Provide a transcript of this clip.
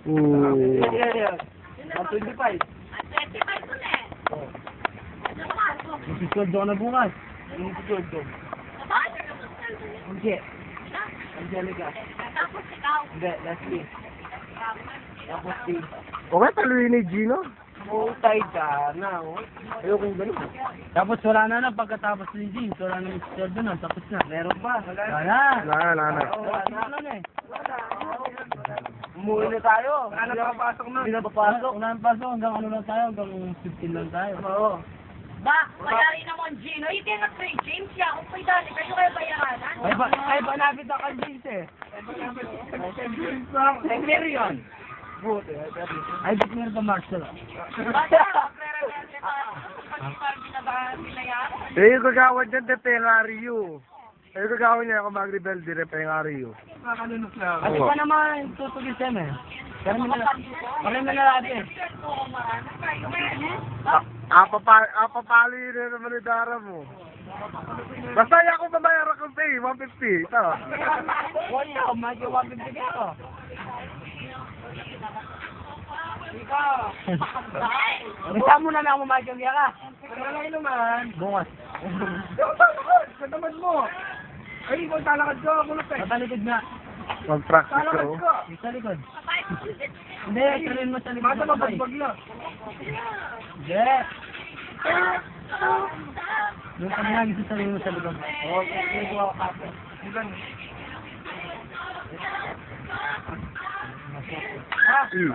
Oo. Yan. 125. 25 ulit. Susunod ako na bukas. Yung susunod ko. Bakit ka gusto niya? Hindi. Angelica. Tapos ikaw. Hindi, Leslie. Tapos si... Okay, taluin ni Gino. Utay ka na. Ayokong ganun. Tapos wala na pagkatapos ni James, wala na Mr. doon, tapos na. Meron pa. Wala. Na. Wala na eh. Umuwi na tayo. Wala na papasok na. Hindi na papasok. Wala na pasok, hanggang ano lang tayo, hanggang 15 lang tayo. Oo. Ba, wala rin naman Gino. Hindi nga kay James siya. Kung pa'y dati kayo kayo bayaranan. Ay, panapit ako kay James eh. Secretary yun. Buti. Ay, ba't meron ka Marshall? Basta, pre-reverte tayo. Pag binayaran. Eh, yung gagawin dyan, de Pengario. Eh, yung gagawin niya ako mag-rebel, de Pengario. Nakakalunos na At pa naman tutugis yan eh. Kami na natin. Apapalo yun na naman ni Dara mo. Basta yan ako babayaran kong pay, 150. Ito. Wala, medyo 150 ka ako. Isa mo na lang ako magkagya ka. Wala naman. Bungas. Kataman mo. Ay, ikaw talakad ko. Kulot eh. Sa likod nga. Mag-practice Talakad ko. ko. Sa likod. Hindi, tuloyin mo sa likod. Mata mabagbag lang. Hindi. Yung kami lagi sa sarili mo sa likod. Okay, hindi ko ako kape. Ilan? Mm.